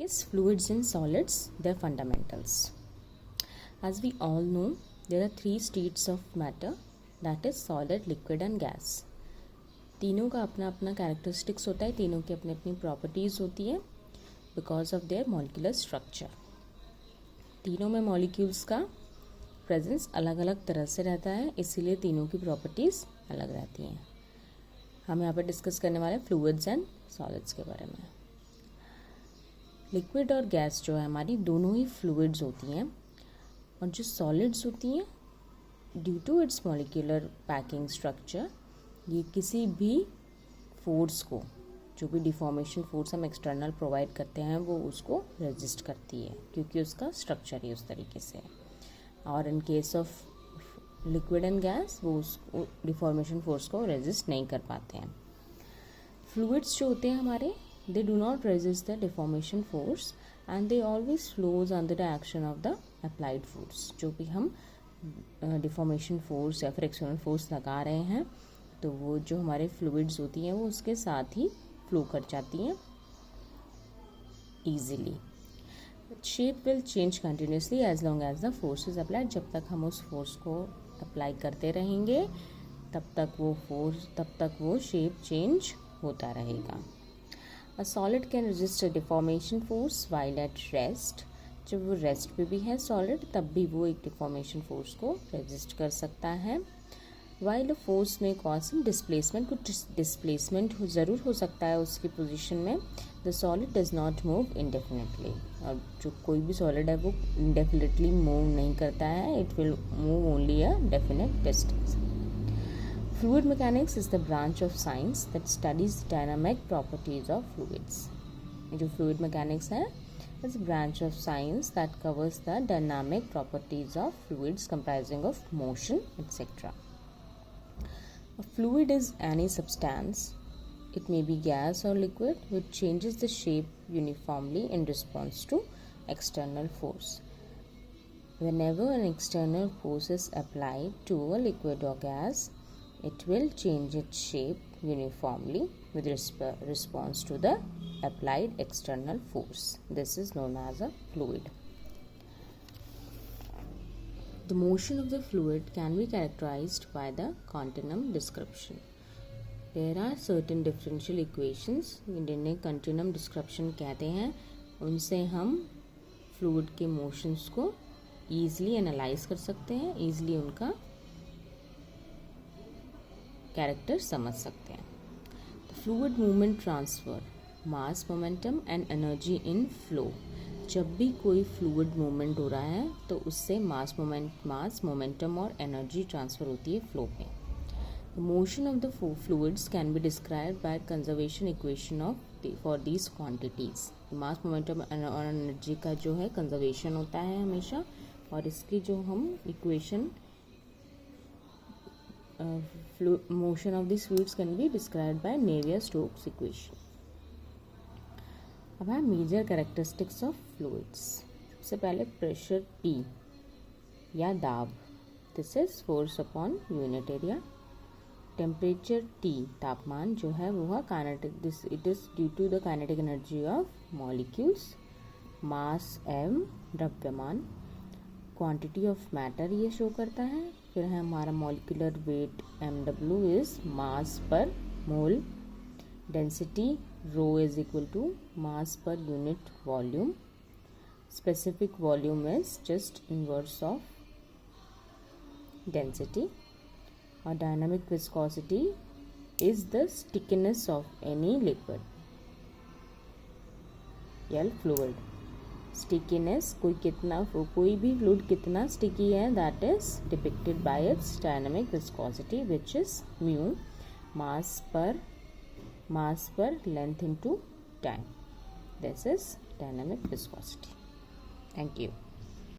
Is fluids and solids, their fundamentals. As we all know, there are three states of matter, that is solid, liquid and gas. तीनों का अपना अपना characteristics होता है, तीनों की अपनी अपनी प्रॉपर्टीज़ होती है because of their molecular structure. तीनों में मॉलिक्यूल्स का प्रेजेंस अलग अलग तरह से रहता है, इसीलिए तीनों की प्रॉपर्टीज़ अलग रहती हैं. हम यहाँ पर डिस्कस करने वाले हैं फ्लूइड्स एंड सॉलिड्स के बारे में. लिक्विड और गैस जो है हमारी दोनों ही फ्लूइड्स होती हैं, और जो सॉलिड्स होती हैं due to its molecular packing structure ये किसी भी फोर्स को, जो भी डिफॉर्मेशन फोर्स हम एक्सटर्नल प्रोवाइड करते हैं वो उसको रेजिस्ट करती है क्योंकि उसका स्ट्रक्चर ही उस तरीके से है. और in case of liquid and gas वो उस डिफॉर्मेशन फोर्स को रेजिस्ट नहीं कर पाते हैं. फ्लूइड्स जो होते हैं हमारे, they do not resist the deformation force and they always flows under the action of the applied force. जो भी हम डिफॉर्मेशन फोर्स या फिर एक्सटर्नल फोर्स लगा रहे हैं तो वो जो हमारे फ्लूइड्स होती हैं वो उसके साथ ही फ्लो कर जाती हैं easily. Shape will change continuously as long as the force is applied. जब तक हम उस फोर्स को अप्लाई करते रहेंगे तब तक वो शेप चेंज होता रहेगा. A solid can resist a deformation force while at rest. जब वो रेस्ट पे भी है सॉलिड तब भी वो एक डिफॉर्मेशन फोर्स को रेजिस्ट कर सकता है. while a force में कॉज सम डिस्प्लेसमेंट, कुछ डिस्प्लेसमेंट ज़रूर हो सकता है उसकी पोजीशन में. The solid does not move indefinitely. और जो कोई भी सॉलिड है वो इंडेफिनेटली मूव नहीं करता है, it will move only a definite distance. Fluid mechanics is the branch of science that studies dynamic properties of fluids. जो fluid mechanics है, is a branch of science that covers the dynamic properties of fluids comprising of motion, etc. A fluid is any substance, it may be gas or liquid, which changes the shape uniformly in response to external force. Whenever an external force is applied to a liquid or gas, it will change its shape uniformly with response to the applied external force. This is known as a fluid. The motion of the fluid can be characterized by the continuum description. There are certain differential equations जिन्हें continuum description कहते हैं. उनसे हम fluid के motions को easily analyze कर सकते हैं, easily उनका कैरेक्टर समझ सकते हैं. Fluid movement transfer, mass, momentum and energy in flow. जब भी कोई फ्लूइड मूवमेंट हो रहा है तो उससे मास, मोमेंटम और एनर्जी ट्रांसफ़र होती है फ्लो पे. The motion of the fluids can be described bye conservation equation of for these quantities. Mass, momentum और एनर्जी का जो है कंजर्वेशन होता है हमेशा, और इसकी जो हम equation motion of these fluids can be described by Navier-Stokes equation. अब है मेजर कैरेक्टरिस्टिक्स ऑफ फ्लूइड्स. सबसे पहले प्रेशर P या दाब, this is force upon unit area. Temperature T, तापमान जो है वो है kinetic, this it is due to the kinetic energy of molecules. Mass M, द्रव्यमान. क्वांटिटी ऑफ मैटर ये शो करता है. फिर है हमारा molecular weight mw is mass per mole. Density rho is equal to mass per unit volume. Specific volume is just inverse of density. और dynamic viscosity is the stickiness of any liquid या fluid. Stickiness कोई भी fluid कितना sticky है, that is depicted by its dynamic viscosity which is mu, mass per length into time. This is dynamic viscosity. Thank you.